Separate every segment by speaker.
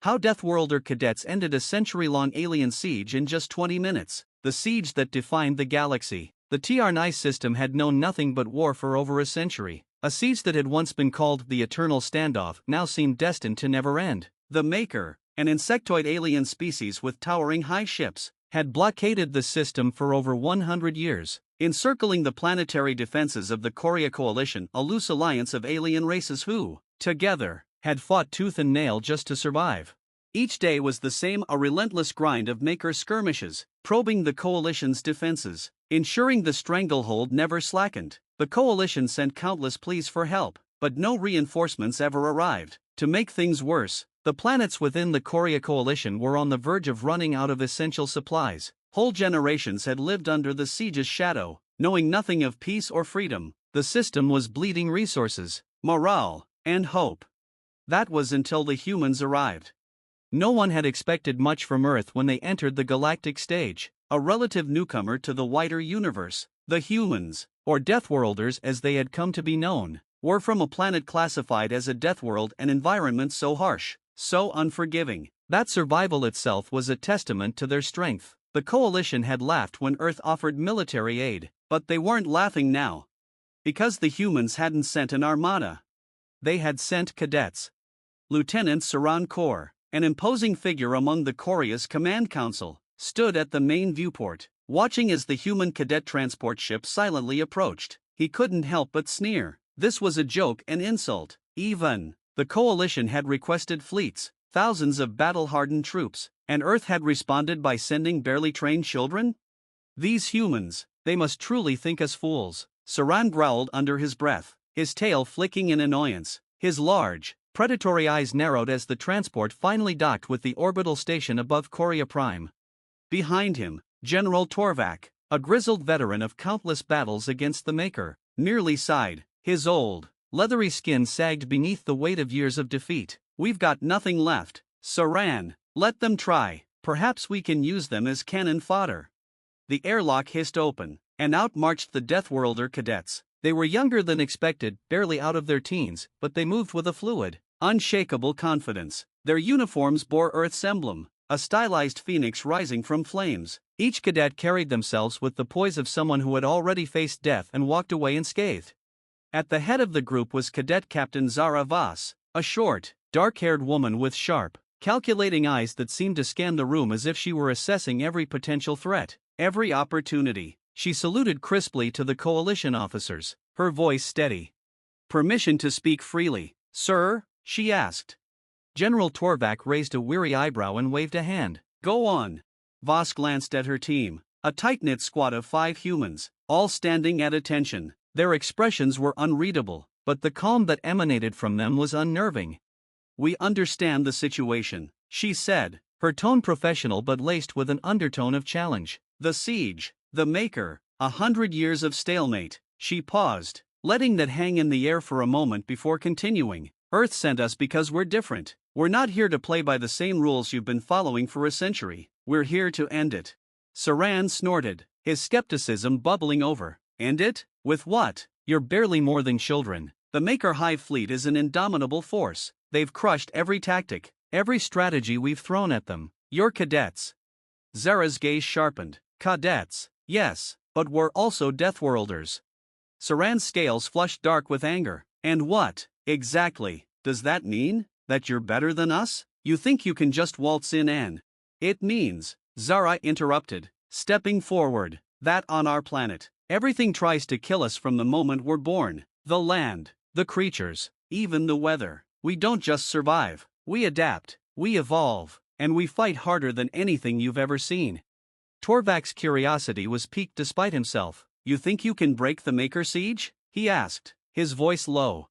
Speaker 1: How Deathworlder Cadets ended a century-long alien siege in just 20 minutes. The siege that defined the galaxy. The TR-9 system had known nothing but war for over a century. A siege that had once been called the Eternal Standoff now seemed destined to never end. The Maker, an insectoid alien species with towering high ships, had blockaded the system for over 100 years, encircling the planetary defenses of the Korea Coalition, a loose alliance of alien races who, together, had fought tooth and nail just to survive. Each day was the same, a relentless grind of Maker skirmishes, probing the Coalition's defenses, ensuring the stranglehold never slackened. The Coalition sent countless pleas for help, but no reinforcements ever arrived. To make things worse, the planets within the Korea Coalition were on the verge of running out of essential supplies. Whole generations had lived under the siege's shadow, knowing nothing of peace or freedom. The system was bleeding resources, morale, and hope. That was until the humans arrived. No one had expected much from Earth when they entered the galactic stage, a relative newcomer to the wider universe. The humans, or Deathworlders as they had come to be known, were from a planet classified as a death world, an environment so harsh, so unforgiving, that survival itself was a testament to their strength. The Coalition had laughed when Earth offered military aid, but they weren't laughing now. Because the humans hadn't sent an armada. They had sent cadets. Lieutenant Saran Kaur, an imposing figure among the Korea's command council, stood at the main viewport, watching as the human cadet transport ship silently approached. He couldn't help but sneer. This was a joke, an insult. Even the Coalition had requested fleets, thousands of battle-hardened troops, and Earth had responded by sending barely trained children? These humans, they must truly think us fools. Saran growled under his breath, his tail flicking in annoyance, his large, predatory eyes narrowed as the transport finally docked with the orbital station above Korea Prime. Behind him, General Torvak, a grizzled veteran of countless battles against the Maker, merely sighed. His old, leathery skin sagged beneath the weight of years of defeat. We've got nothing left, Saran. Let them try. Perhaps we can use them as cannon fodder. The airlock hissed open, and out marched the Deathworlder Cadets. They were younger than expected, barely out of their teens, but they moved with a fluid, unshakable confidence. Their uniforms bore Earth's emblem, a stylized phoenix rising from flames. Each cadet carried themselves with the poise of someone who had already faced death and walked away unscathed. At the head of the group was Cadet Captain Zara Voss, a short, dark-haired woman with sharp, calculating eyes that seemed to scan the room as if she were assessing every potential threat, every opportunity. She saluted crisply to the Coalition officers, her voice steady. "Permission to speak freely, sir?" she asked. General Torvak raised a weary eyebrow and waved a hand. "Go on." Voss glanced at her team, a tight-knit squad of 5 humans, all standing at attention. Their expressions were unreadable, but the calm that emanated from them was unnerving. "We understand the situation," she said, her tone professional but laced with an undertone of challenge. "The siege, the Maker, 100 years of stalemate." She paused, letting that hang in the air for a moment before continuing. "Earth sent us because we're different. We're not here to play by the same rules you've been following for a century. We're here to end it." Saran snorted, his skepticism bubbling over. "End it? With what? You're barely more than children. The Maker Hive fleet is an indomitable force. They've crushed every tactic, every strategy we've thrown at them. You're cadets." Zara's gaze sharpened. "Cadets, yes, but we're also Deathworlders." Saran's scales flushed dark with anger. "And what, exactly, does that mean? That you're better than us? You think you can just waltz in and—" "It means," Zara interrupted, stepping forward, "that on our planet, everything tries to kill us from the moment we're born. The land, the creatures, even the weather. We don't just survive, we adapt, we evolve, and we fight harder than anything you've ever seen." Torvak's curiosity was piqued despite himself. "You think you can break the Maker siege?" he asked, his voice low.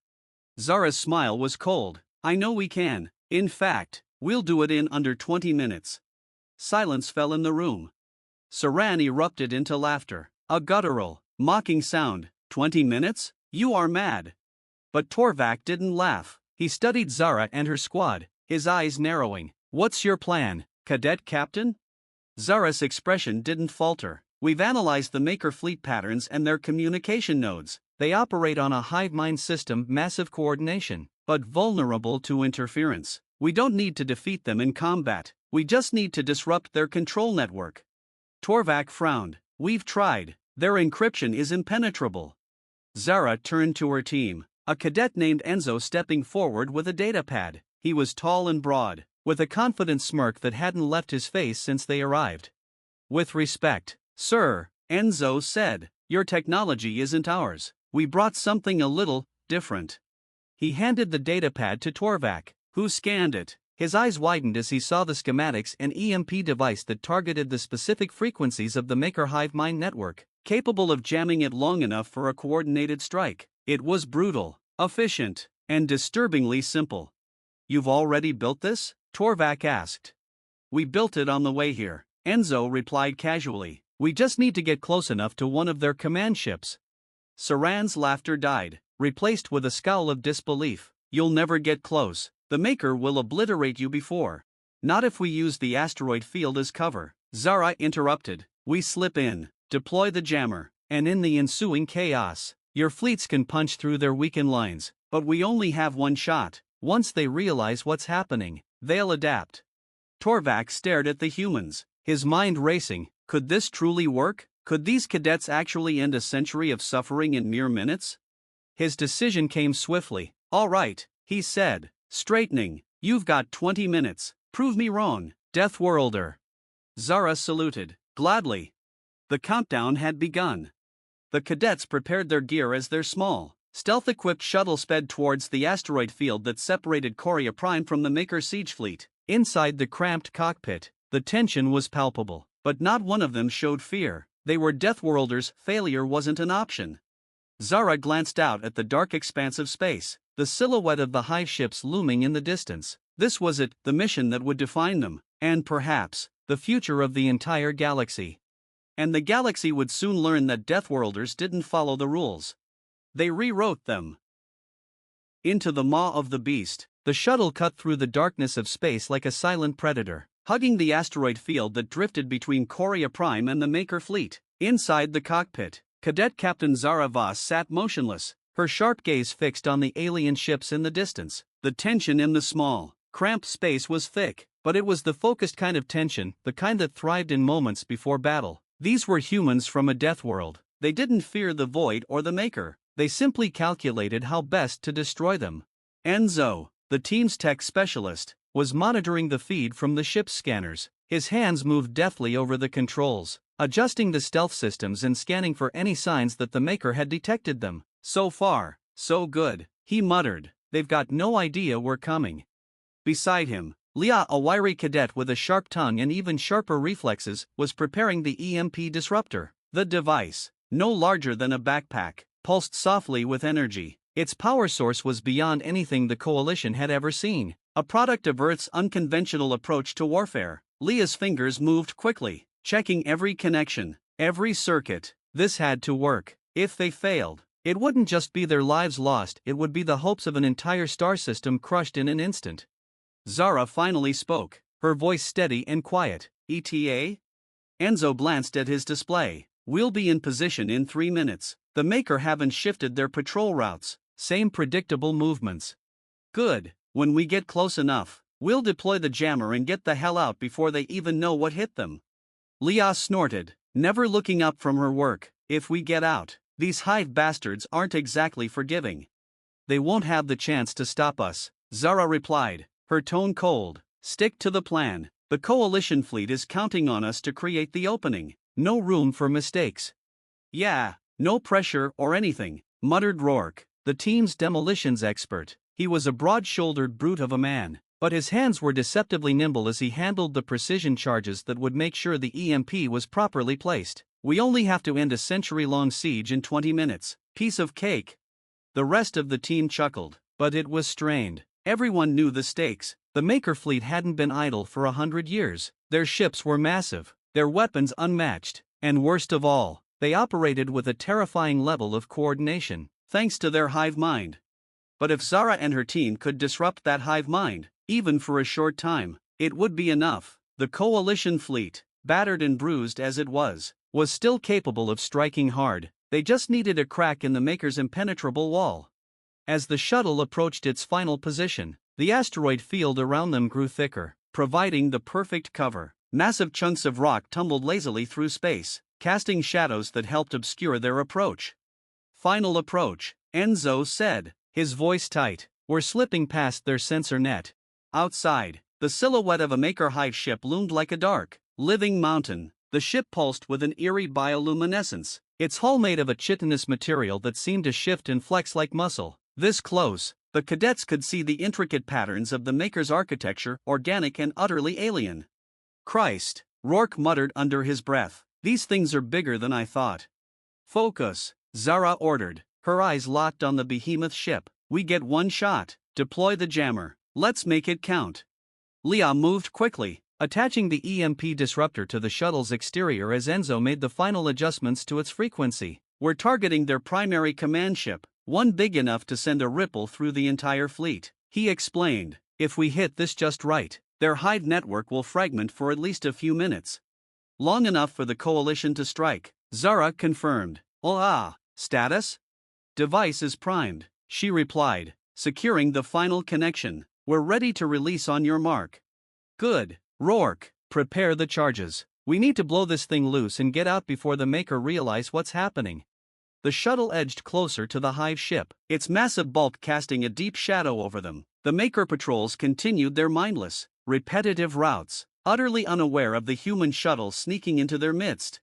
Speaker 1: Zara's smile was cold. "I know we can. In fact, we'll do it in under 20 minutes. Silence fell in the room. Saran erupted into laughter, a guttural, mocking sound. 20 minutes? You are mad." But Torvak didn't laugh. He studied Zara and her squad, his eyes narrowing. "What's your plan, Cadet Captain?" Zara's expression didn't falter. "We've analyzed the Maker fleet patterns and their communication nodes. They operate on a hive mind system, massive coordination, but vulnerable to interference. We don't need to defeat them in combat, we just need to disrupt their control network. Torvak frowned. We've tried, their encryption is impenetrable. Zara turned to her team, a cadet named Enzo stepping forward with a datapad. He was tall and broad, with a confident smirk that hadn't left his face since they arrived. With respect, sir, Enzo said, your technology isn't ours. We brought something a little different. He handed the datapad to Torvak, who scanned it. His eyes widened as he saw the schematics and EMP device that targeted the specific frequencies of the Maker hive mind network, capable of jamming it long enough for a coordinated strike. It was brutal, efficient, and disturbingly simple. You've already built this? Torvak asked. We built it on the way here, Enzo replied casually. We just need to get close enough to one of their command ships. Saran's laughter died, replaced with a scowl of disbelief. You'll never get close. The Maker will obliterate you before. Not if we use the asteroid field as cover. Zara interrupted. We slip in, deploy the jammer, and in the ensuing chaos, your fleets can punch through their weakened lines, but we only have one shot. Once they realize what's happening, they'll adapt. Torvak stared at the humans, his mind racing. Could this truly work? Could these cadets actually end a century of suffering in mere minutes? His decision came swiftly. All right, he said, straightening. You've got 20 minutes. Prove me wrong, Deathworlder. Zara saluted. Gladly. The countdown had begun. The cadets prepared their gear as their small, stealth-equipped shuttle sped towards the asteroid field that separated Coria Prime from the Maker siege fleet. Inside the cramped cockpit, the tension was palpable, but not one of them showed fear. They were Deathworlders. Failure wasn't an option. Zara glanced out at the dark expanse of space, the silhouette of the hive ships looming in the distance. This was it, the mission that would define them, and perhaps, the future of the entire galaxy. And the galaxy would soon learn that Deathworlders didn't follow the rules. They rewrote them. Into the maw of the beast, the shuttle cut through the darkness of space like a silent predator, hugging the asteroid field that drifted between Coria Prime and the Maker fleet. Inside the cockpit, Cadet Captain Zara Voss sat motionless, her sharp gaze fixed on the alien ships in the distance. The tension in the small, cramped space was thick, but it was the focused kind of tension, the kind that thrived in moments before battle. These were humans from a death world. They didn't fear the Void or the Maker, they simply calculated how best to destroy them. Enzo, the team's tech specialist, was monitoring the feed from the ship's scanners. His hands moved deftly over the controls, adjusting the stealth systems and scanning for any signs that the Maker had detected them. So far, so good, he muttered. They've got no idea we're coming. Beside him, Leah, a wiry cadet with a sharp tongue and even sharper reflexes, was preparing the EMP disruptor. The device, no larger than a backpack, pulsed softly with energy. Its power source was beyond anything the Coalition had ever seen, a product of Earth's unconventional approach to warfare. Leah's fingers moved quickly, checking every connection, every circuit. This had to work. If they failed, it wouldn't just be their lives lost, it would be the hopes of an entire star system crushed in an instant. Zara finally spoke, her voice steady and quiet. ETA? Enzo glanced at his display. We'll be in position in 3 minutes. The Maker haven't shifted their patrol routes. Same predictable movements. Good. When we get close enough, we'll deploy the jammer and get the hell out before they even know what hit them. Leah snorted, never looking up from her work. If we get out, these hive bastards aren't exactly forgiving. They won't have the chance to stop us, Zara replied, her tone cold. Stick to the plan. The Coalition fleet is counting on us to create the opening. No room for mistakes. Yeah, no pressure or anything, muttered Rourke, the team's demolitions expert. He was a broad-shouldered brute of a man, but his hands were deceptively nimble as he handled the precision charges that would make sure the EMP was properly placed. We only have to end a century-long siege in 20 minutes. Piece of cake. The rest of the team chuckled, but it was strained. Everyone knew the stakes. The Maker fleet hadn't been idle for 100 years. Their ships were massive, their weapons unmatched, and worst of all, they operated with a terrifying level of coordination, thanks to their hive mind. But if Zara and her team could disrupt that hive mind, even for a short time, it would be enough. The Coalition fleet, battered and bruised as it was still capable of striking hard. They just needed a crack in the Maker's impenetrable wall. As the shuttle approached its final position, The asteroid field around them grew thicker, providing the perfect cover. Massive chunks of rock tumbled lazily through space, casting shadows that helped obscure their approach. Final approach, Enzo said, his voice tight. We're slipping past their sensor net. Outside, the silhouette of a Maker Hive ship loomed like a dark, living mountain. The ship pulsed with an eerie bioluminescence, its hull made of a chitinous material that seemed to shift and flex like muscle. This close, the cadets could see the intricate patterns of the Maker's architecture, organic and utterly alien. Christ, Rourke muttered under his breath. These things are bigger than I thought. Focus, Zara ordered, her eyes locked on the behemoth ship. We get one shot. Deploy the jammer. Let's make it count. Leah moved quickly, attaching the EMP disruptor to the shuttle's exterior as Enzo made the final adjustments to its frequency. We're targeting their primary command ship, one big enough to send a ripple through the entire fleet. He explained, if we hit this just right, their hive network will fragment for at least a few minutes. Long enough for the coalition to strike. Zara confirmed. Status? Device is primed, she replied, securing the final connection. We're ready to release on your mark. Good. Rourke, prepare the charges. We need to blow this thing loose and get out before the Maker realize what's happening. The shuttle edged closer to the hive ship, its massive bulk casting a deep shadow over them. The Maker patrols continued their mindless, repetitive routes, utterly unaware of the human shuttle sneaking into their midst.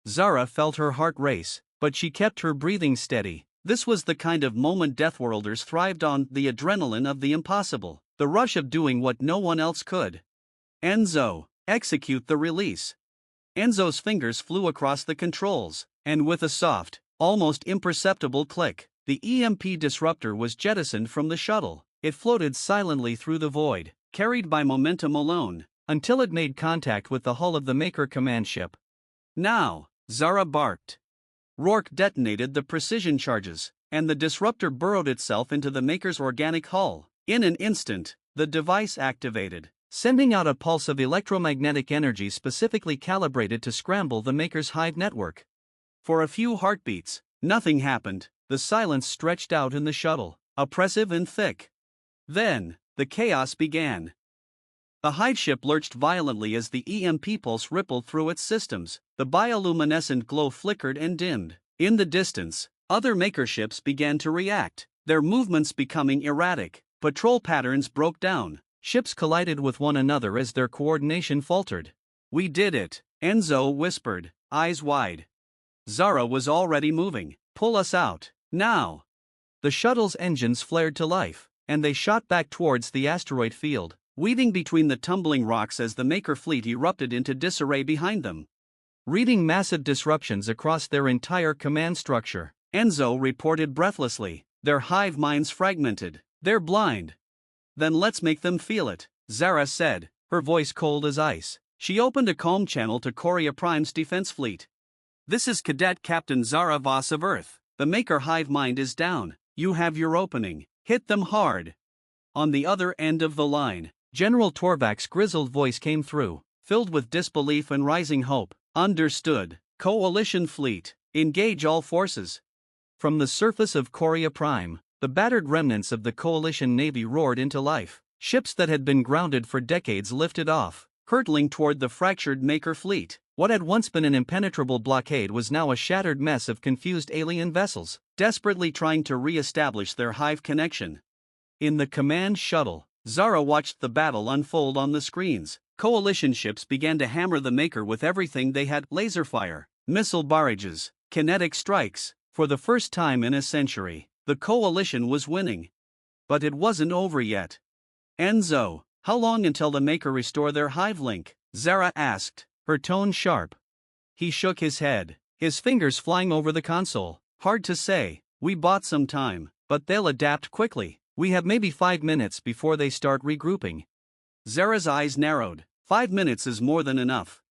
Speaker 1: Zara felt her heart race, but she kept her breathing steady. This was the kind of moment Deathworlders thrived on, the adrenaline of the impossible, the rush of doing what no one else could. Enzo, execute the release. Enzo's fingers flew across the controls, and with a soft, almost imperceptible click, the EMP disruptor was jettisoned from the shuttle. It floated silently through the void, carried by momentum alone, until it made contact with the hull of the Maker command ship. Now, Zara barked. Rourke detonated the precision charges, and the disruptor burrowed itself into the Maker's organic hull. In an instant, the device activated, sending out a pulse of electromagnetic energy specifically calibrated to scramble the Maker's hive network. For a few heartbeats, nothing happened. The silence stretched out in the shuttle, oppressive and thick. Then, the chaos began. The hive ship lurched violently as the EMP pulse rippled through its systems. The bioluminescent glow flickered and dimmed. In the distance, other Maker ships began to react, their movements becoming erratic. Patrol patterns broke down. Ships collided with one another as their coordination faltered. We did it, Enzo whispered, eyes wide. Zara was already moving. Pull us out, now. The shuttle's engines flared to life, and they shot back towards the asteroid field, weaving between the tumbling rocks as the Maker fleet erupted into disarray behind them. Reading massive disruptions across their entire command structure, Enzo reported breathlessly, their hive minds fragmented, they're blind. Then let's make them feel it, Zara said, her voice cold as ice. She opened a calm channel to Coria Prime's defense fleet. This is Cadet Captain Zara Voss of Earth. The Maker hive mind is down. You have your opening. Hit them hard. On the other end of the line, General Torvak's grizzled voice came through, filled with disbelief and rising hope. Understood. Coalition fleet, engage all forces. From the surface of Coria Prime, the battered remnants of the Coalition Navy roared into life. Ships that had been grounded for decades lifted off, hurtling toward the fractured Maker fleet. What had once been an impenetrable blockade was now a shattered mess of confused alien vessels, desperately trying to re-establish their hive connection. In the command shuttle, Zara watched the battle unfold on the screens. Coalition ships began to hammer the Maker with everything they had: laser fire, missile barrages, kinetic strikes. For the first time in a century, the Coalition was winning. But it wasn't over yet. Enzo, how long until the Maker restore their hive link? Zara asked, her tone sharp. He shook his head, his fingers flying over the console. Hard to say. We bought some time, but they'll adapt quickly. We have maybe 5 minutes before they start regrouping. Zara's eyes narrowed. 5 minutes is more than enough.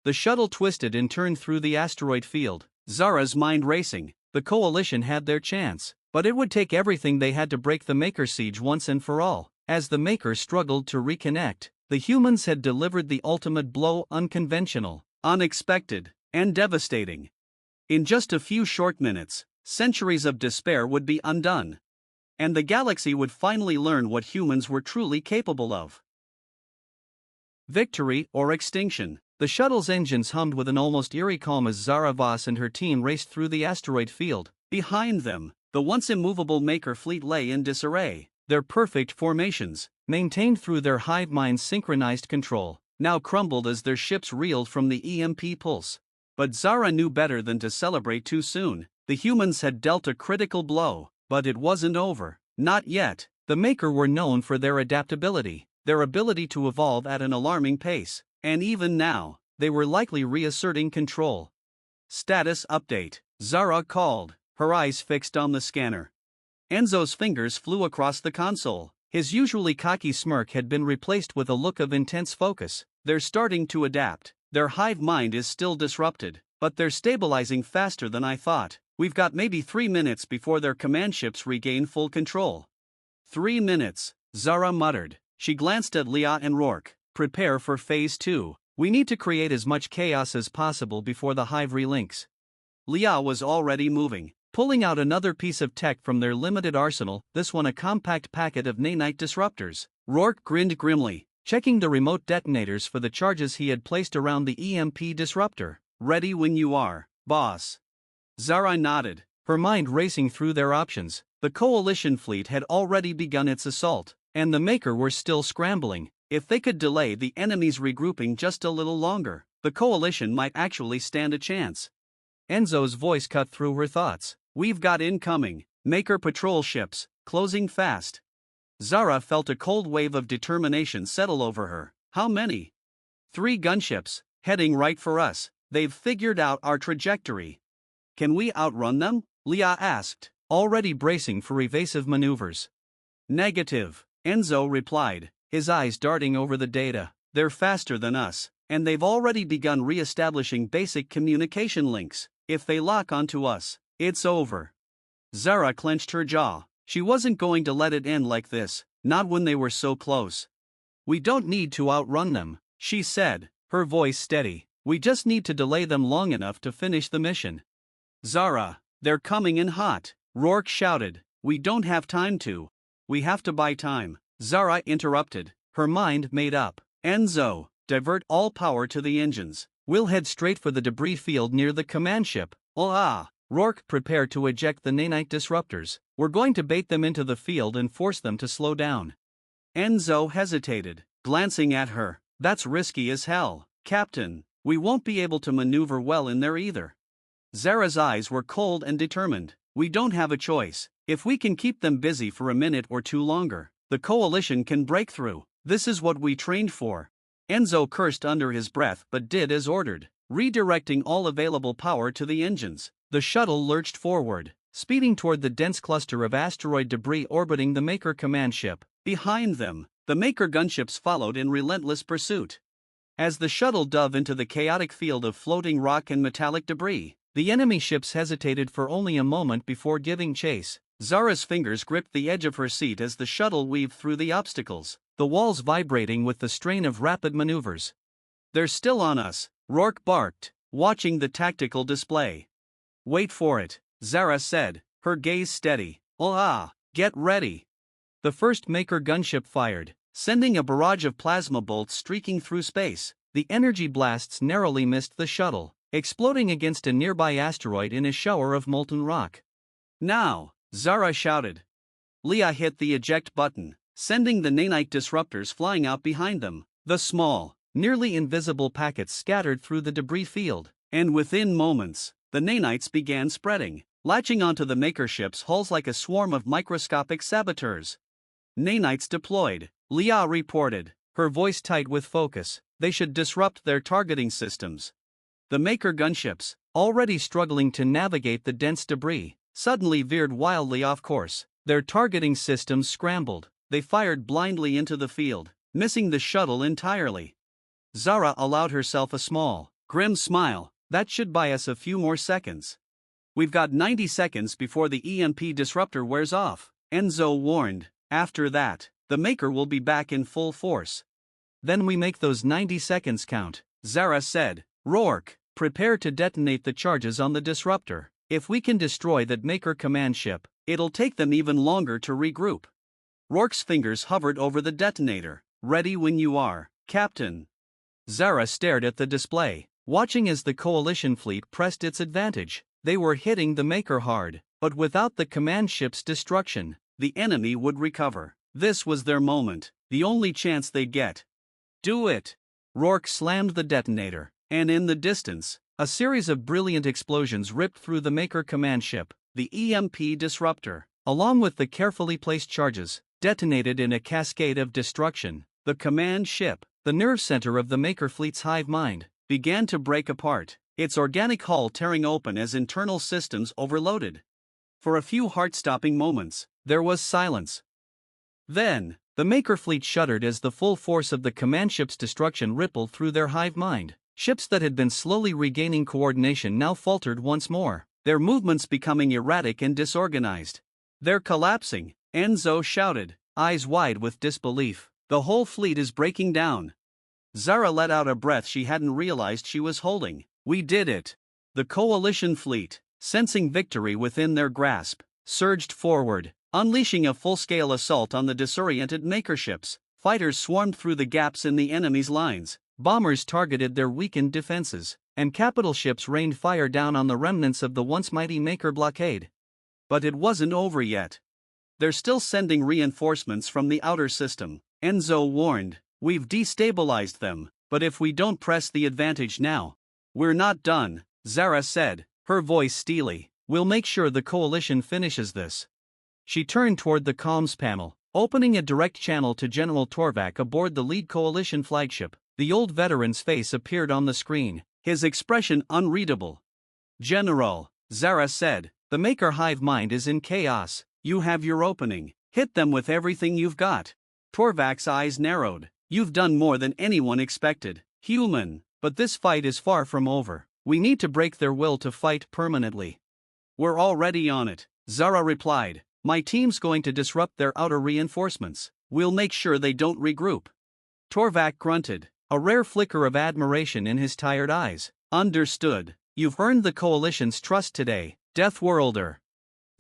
Speaker 1: The shuttle twisted and turned through the asteroid field, Zara's mind racing. The Coalition had their chance, but it would take everything they had to break the Maker siege once and for all. As the Maker struggled to reconnect, the humans had delivered the ultimate blow: unconventional, unexpected, and devastating. In just a few short minutes, centuries of despair would be undone. and the galaxy would finally learn what humans were truly capable of. Victory or extinction. The shuttle's engines hummed with an almost eerie calm as Zara Voss and her team raced through the asteroid field. Behind them, the once immovable Maker fleet lay in disarray. Their perfect formations, maintained through their hive mind's synchronized control, now crumbled as their ships reeled from the EMP pulse. But Zara knew better than to celebrate too soon. The humans had dealt a critical blow, but it wasn't over. Not yet. The Maker were known for their adaptability, their ability to evolve at an alarming pace, and even now, they were likely reasserting control. Status update. Zara called, her eyes fixed on the scanner. Enzo's fingers flew across the console. His usually cocky smirk had been replaced with a look of intense focus. They're starting to adapt. Their hive mind is still disrupted, but they're stabilizing faster than I thought. We've got maybe 3 minutes before their command ships regain full control. 3 minutes, Zara muttered. She glanced at Leah and Rourke. Prepare for Phase 2. We need to create as much chaos as possible before the hive relinks. Leah was already moving, pulling out another piece of tech from their limited arsenal, this one a compact packet of nanite disruptors. Rourke grinned grimly, checking the remote detonators for the charges he had placed around the EMP disruptor. Ready when you are, boss. Zara nodded, her mind racing through their options. The coalition fleet had already begun its assault, and the Maker were still scrambling. If they could delay the enemy's regrouping just a little longer, the coalition might actually stand a chance. Enzo's voice cut through her thoughts. We've got incoming Maker patrol ships, closing fast. Zara felt a cold wave of determination settle over her. How many? 3 gunships, heading right for us. They've figured out our trajectory. Can we outrun them? Leah asked, already bracing for evasive maneuvers. Negative, Enzo replied, his eyes darting over the data. They're faster than us, and they've already begun re-establishing basic communication links. If they lock onto us, it's over. Zara clenched her jaw. She wasn't going to let it end like this, not when they were so close. We don't need to outrun them, she said, her voice steady. We just need to delay them long enough to finish the mission. Zara, they're coming in hot, Rourke shouted. We don't have time to. We have to buy time. Zara interrupted, her mind made up. Enzo, divert all power to the engines. We'll head straight for the debris field near the command ship. Rourke prepared to eject the nanite disruptors. We're going to bait them into the field and force them to slow down. Enzo hesitated, glancing at her. That's risky as hell, Captain. We won't be able to maneuver well in there either. Zara's eyes were cold and determined. We don't have a choice. If we can keep them busy for a minute or two longer, the coalition can break through. This is what we trained for. Enzo cursed under his breath but did as ordered, redirecting all available power to the engines. The shuttle lurched forward, speeding toward the dense cluster of asteroid debris orbiting the Maker command ship. Behind them, the Maker gunships followed in relentless pursuit. As the shuttle dove into the chaotic field of floating rock and metallic debris, the enemy ships hesitated for only a moment before giving chase. Zara's fingers gripped the edge of her seat as the shuttle weaved through the obstacles, the walls vibrating with the strain of rapid maneuvers. They're still on us, Rourke barked, watching the tactical display. Wait for it, Zara said, her gaze steady. Get ready. The first Maker gunship fired, sending a barrage of plasma bolts streaking through space. The energy blasts narrowly missed the shuttle, exploding against a nearby asteroid in a shower of molten rock. Now, Zara shouted. Leah hit the eject button, sending the nanite disruptors flying out behind them. The small, nearly invisible packets scattered through the debris field, and within moments, the nanites began spreading, latching onto the Maker ship's hulls like a swarm of microscopic saboteurs. Nanites deployed, Leah reported, her voice tight with focus. They should disrupt their targeting systems. The Maker gunships, already struggling to navigate the dense debris, suddenly veered wildly off course. Their targeting systems scrambled. They fired blindly into the field, missing the shuttle entirely. Zara allowed herself a small, grim smile. That should buy us a few more seconds. We've got 90 seconds before the EMP disruptor wears off, Enzo warned. After that, the Maker will be back in full force. Then we make those 90 seconds count, Zara said. Rourke, prepare to detonate the charges on the disruptor. If we can destroy that Maker command ship, It'll take them even longer to regroup. Rourke's fingers hovered over the detonator. Ready when you are, Captain. Zara stared at the display, watching as the coalition fleet pressed its advantage. They were hitting the Maker hard, but without the command ship's destruction, the enemy would recover. This was their moment, the only chance they'd get. Do it! Rourke slammed the detonator, and in the distance, a series of brilliant explosions ripped through the Maker command ship. The EMP disruptor, along with the carefully placed charges, detonated in a cascade of destruction. The command ship, the nerve center of the Maker fleet's hive mind, began to break apart, its organic hull tearing open as internal systems overloaded. For a few heart-stopping moments, there was silence. Then, the Maker fleet shuddered as the full force of the command ship's destruction rippled through their hive mind. Ships that had been slowly regaining coordination now faltered once more, their movements becoming erratic and disorganized. They're collapsing, Enzo shouted, eyes wide with disbelief. The whole fleet is breaking down. Zara let out a breath she hadn't realized she was holding. We did it. The coalition fleet, sensing victory within their grasp, surged forward, unleashing a full-scale assault on the disoriented Maker ships. Fighters swarmed through the gaps in the enemy's lines, bombers targeted their weakened defenses, and capital ships rained fire down on the remnants of the once mighty Maker blockade. But it wasn't over yet. They're still sending reinforcements from the outer system, Enzo warned. We've destabilized them, but if we don't press the advantage now, we're not done, Zara said, her voice steely. We'll make sure the coalition finishes this. She turned toward the comms panel, opening a direct channel to General Torvak aboard the lead coalition flagship. The old veteran's face appeared on the screen, his expression unreadable. General, Zara said, the Maker hive mind is in chaos. You have your opening. Hit them with everything you've got. Torvak's eyes narrowed. You've done more than anyone expected, human, but this fight is far from over. We need to break their will to fight permanently. We're already on it, Zara replied. My team's going to disrupt their outer reinforcements. We'll make sure they don't regroup. Torvak grunted, a rare flicker of admiration in his tired eyes. Understood. You've earned the coalition's trust today, Deathworlder.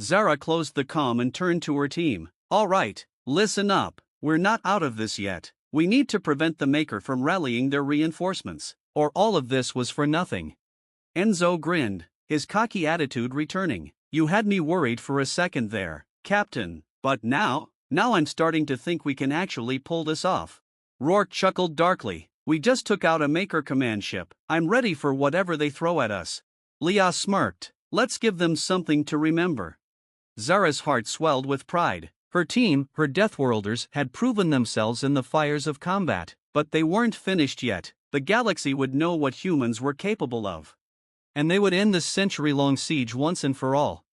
Speaker 1: Zara closed the comm and turned to her team. All right, listen up. We're not out of this yet. We need to prevent the Maker from rallying their reinforcements, or all of this was for nothing. Enzo grinned, his cocky attitude returning. You had me worried for a second there, Captain, but now I'm starting to think we can actually pull this off. Rourke chuckled darkly. We just took out a Maker command ship. I'm ready for whatever they throw at us. Leah smirked. Let's give them something to remember. Zara's heart swelled with pride. Her team, her Deathworlders, had proven themselves in the fires of combat, but they weren't finished yet. The galaxy would know what humans were capable of. And they would end this century-long siege once and for all.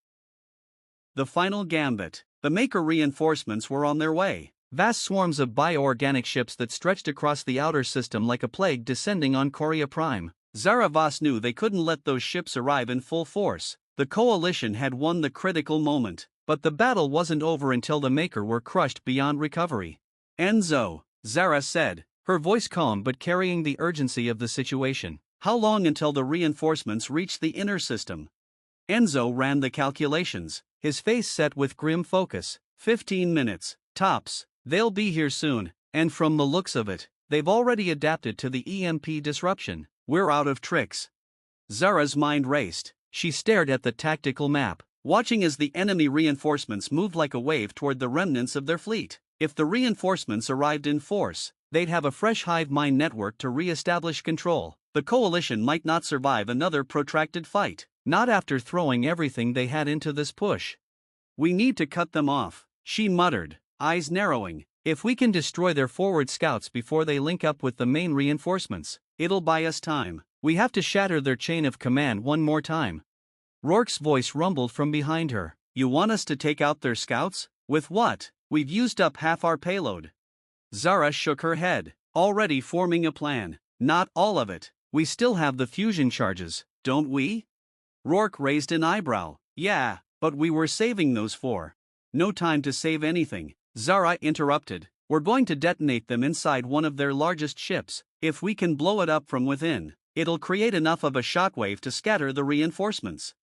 Speaker 1: The final gambit. The Maker reinforcements were on their way. Vast swarms of bioorganic ships that stretched across the outer system like a plague descending on Coria Prime. Zara Voss knew they couldn't let those ships arrive in full force. The coalition had won the critical moment. But the battle wasn't over until the Maker were crushed beyond recovery. Enzo, Zara said, her voice calm but carrying the urgency of the situation. How long until the reinforcements reach the inner system? Enzo ran the calculations, his face set with grim focus. 15 minutes, tops. They'll be here soon, and from the looks of it, they've already adapted to the EMP disruption. We're out of tricks. Zara's mind raced. She stared at the tactical map, watching as the enemy reinforcements moved like a wave toward the remnants of their fleet. If the reinforcements arrived in force, they'd have a fresh hive mind network to re-establish control. The coalition might not survive another protracted fight, not after throwing everything they had into this push. We need to cut them off, she muttered, eyes narrowing. If we can destroy their forward scouts before they link up with the main reinforcements, it'll buy us time. We have to shatter their chain of command one more time. Rourke's voice rumbled from behind her. You want us to take out their scouts? With what? We've used up half our payload. Zara shook her head, already forming a plan. Not all of it. We still have the fusion charges, don't we? Rourke raised an eyebrow. Yeah, but we were saving those for. No time to save anything, Zara interrupted. We're going to detonate them inside one of their largest ships. If we can blow it up from within, it'll create enough of a shockwave to scatter the reinforcements.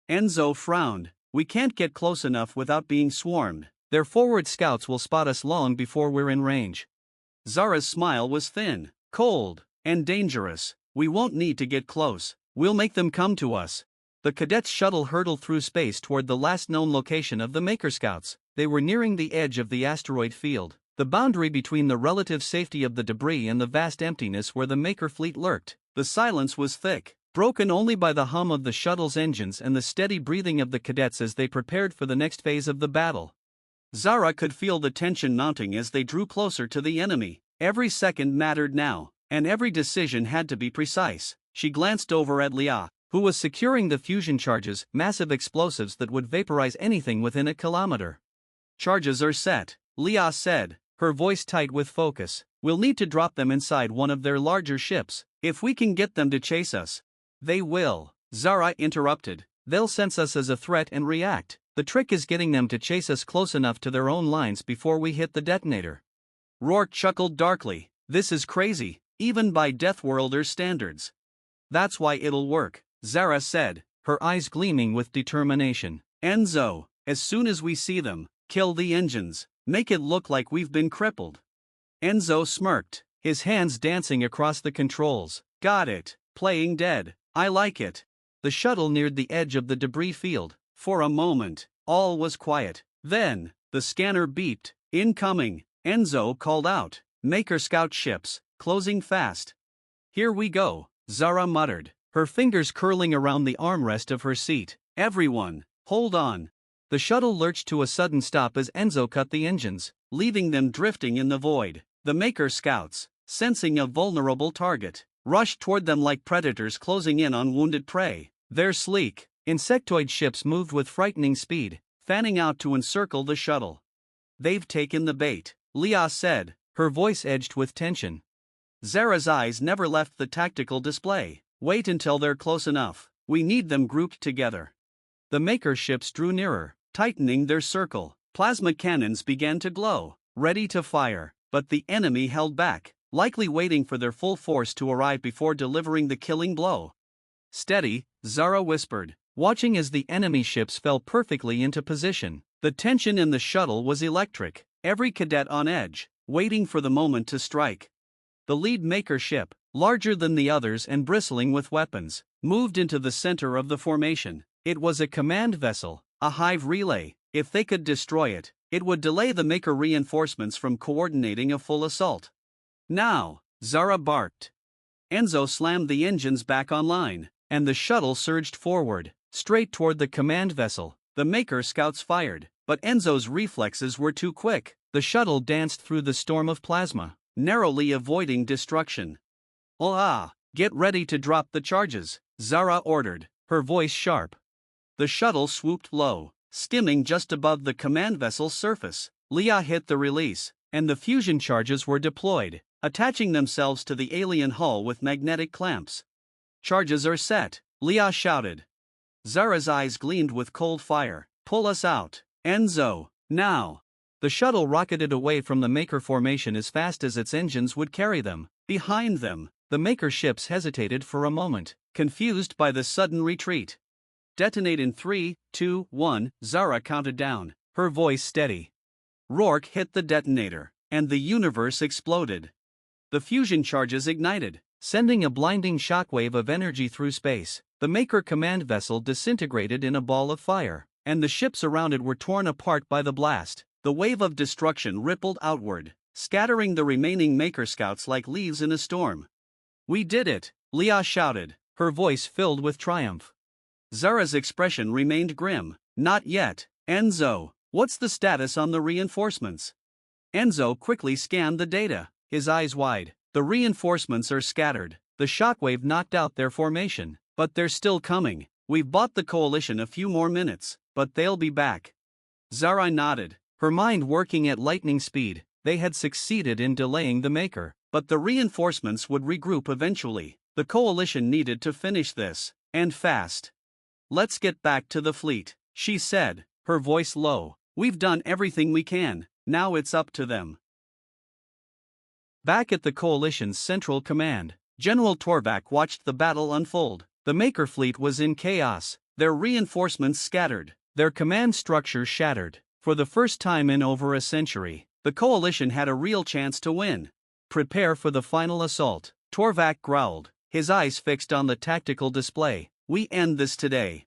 Speaker 1: Enzo frowned. We can't get close enough without being swarmed. Their forward scouts will spot us long before we're in range. Zara's smile was thin, cold, and dangerous. We won't need to get close. We'll make them come to us. The cadets' shuttle hurtled through space toward the last known location of the Maker Scouts. They were nearing the edge of the asteroid field, the boundary between the relative safety of the debris and the vast emptiness where the Maker fleet lurked. The silence was thick, broken only by the hum of the shuttle's engines and the steady breathing of the cadets as they prepared for the next phase of the battle. Zara could feel the tension mounting as they drew closer to the enemy. Every second mattered now, and every decision had to be precise. She glanced over at Leah, who was securing the fusion charges, massive explosives that would vaporize anything within a kilometer. "Charges are set," Leah said, her voice tight with focus. "We'll need to drop them inside one of their larger ships. If we can get them to chase us." "They will," Zara interrupted. "They'll sense us as a threat and react. The trick is getting them to chase us close enough to their own lines before we hit the detonator." Rourke chuckled darkly. "This is crazy, even by Deathworlder standards." "That's why it'll work," Zara said, her eyes gleaming with determination. "Enzo, as soon as we see them, kill the engines. Make it look like we've been crippled." Enzo smirked, his hands dancing across the controls. "Got it, playing dead. I like it." The shuttle neared the edge of the debris field. For a moment, all was quiet. Then, the scanner beeped. "Incoming," Enzo called out. "Maker Scout ships, closing fast." "Here we go," Zara muttered, her fingers curling around the armrest of her seat. "Everyone, hold on." The shuttle lurched to a sudden stop as Enzo cut the engines, leaving them drifting in the void. The Maker Scouts, sensing a vulnerable target, rushed toward them like predators closing in on wounded prey. Their sleek, insectoid ships moved with frightening speed, fanning out to encircle the shuttle. "They've taken the bait," Leah said, her voice edged with tension. Zara's eyes never left the tactical display. "Wait until they're close enough. We need them grouped together." The Maker ships drew nearer, tightening their circle. Plasma cannons began to glow, ready to fire, but the enemy held back, likely waiting for their full force to arrive before delivering the killing blow. "Steady," Zara whispered, watching as the enemy ships fell perfectly into position. The tension in the shuttle was electric, every cadet on edge, waiting for the moment to strike. The lead Maker ship, larger than the others and bristling with weapons, moved into the center of the formation. It was a command vessel, a hive relay. If they could destroy it, it would delay the Maker reinforcements from coordinating a full assault. "Now," Zara barked. Enzo slammed the engines back online, and the shuttle surged forward, straight toward the command vessel. The Maker Scouts fired, but Enzo's reflexes were too quick. The shuttle danced through the storm of plasma, narrowly avoiding destruction. Get ready to drop the charges," Zara ordered, her voice sharp. The shuttle swooped low, skimming just above the command vessel's surface. Leah hit the release, and the fusion charges were deployed, attaching themselves to the alien hull with magnetic clamps. "Charges are set," Leah shouted. Zara's eyes gleamed with cold fire. "Pull us out, Enzo, now." The shuttle rocketed away from the Maker formation as fast as its engines would carry them. Behind them, the Maker ships hesitated for a moment, confused by the sudden retreat. "Detonate in 3, 2, 1, Zara counted down, her voice steady. Rourke hit the detonator, and the universe exploded. The fusion charges ignited, sending a blinding shockwave of energy through space. The Maker command vessel disintegrated in a ball of fire, and the ships around it were torn apart by the blast. The wave of destruction rippled outward, scattering the remaining Maker Scouts like leaves in a storm. "We did it," Leah shouted, her voice filled with triumph. Zara's expression remained grim. "Not yet, Enzo. What's the status on the reinforcements?" Enzo quickly scanned the data, his eyes wide. "The reinforcements are scattered. The shockwave knocked out their formation, but they're still coming. We've bought the coalition a few more minutes, but they'll be back." Zara nodded, her mind working at lightning speed. They had succeeded in delaying the Maker, but the reinforcements would regroup eventually. The coalition needed to finish this, and fast. "Let's get back to the fleet," she said, her voice low. "We've done everything we can, now it's up to them." Back at the coalition's central command, General Torvak watched the battle unfold. The Maker fleet was in chaos, their reinforcements scattered, Their command structure shattered. For the first time in over a century, the coalition had a real chance to win. Prepare for the final assault, Torvak growled, his eyes fixed on the tactical display. We end this today.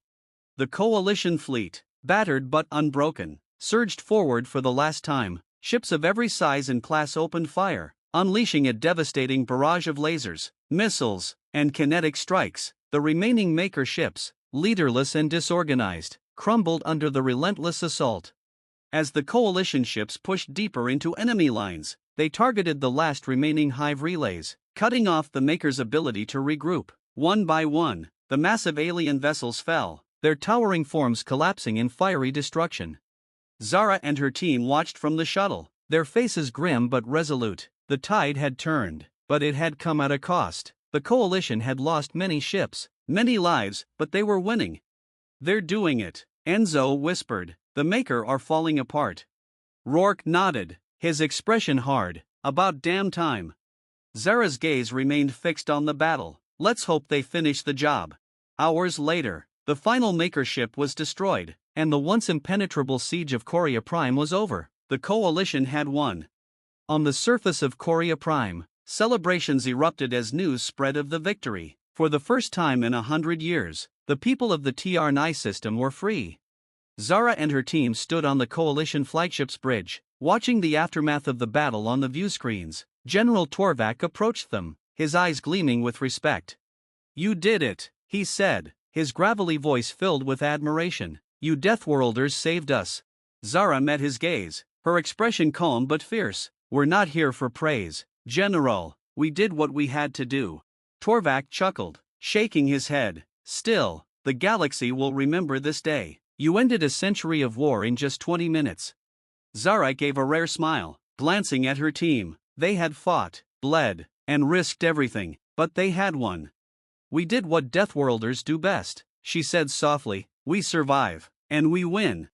Speaker 1: The coalition fleet, battered but unbroken, surged forward for the last time. Ships of every size and class opened fire, unleashing a devastating barrage of lasers, missiles, and kinetic strikes. The remaining Maker ships, leaderless and disorganized, crumbled under the relentless assault. As the coalition ships pushed deeper into enemy lines, they targeted the last remaining hive relays, cutting off the Maker's ability to regroup. One by one, the massive alien vessels fell, their towering forms collapsing in fiery destruction. Zara and her team watched from the shuttle, their faces grim but resolute. The tide had turned, but it had come at a cost. The coalition had lost many ships, many lives, but they were winning. They're doing it, Enzo whispered. The Maker are falling apart. Rourke nodded, his expression hard. About damn time. Zara's gaze remained fixed on the battle. Let's hope they finish the job. Hours later, the final Maker ship was destroyed, and the once impenetrable siege of Coria Prime was over. The coalition had won. On the surface of Coria Prime, celebrations erupted as news spread of the victory. For the first time in 100 years, the people of the TR9 system were free. Zara and her team stood on the coalition flagship's bridge, watching the aftermath of the battle on the viewscreens. General Torvak approached them, his eyes gleaming with respect. You did it, he said, his gravelly voice filled with admiration. You Deathworlders saved us. Zara met his gaze, her expression calm but fierce. We're not here for praise, General. We did what we had to do. Torvak chuckled, shaking his head. Still, the galaxy will remember this day. You ended a century of war in just 20 minutes. Zara gave a rare smile, glancing at her team. They had fought, bled, and risked everything, but they had won. We did what Deathworlders do best, she said softly. We survive, and we win.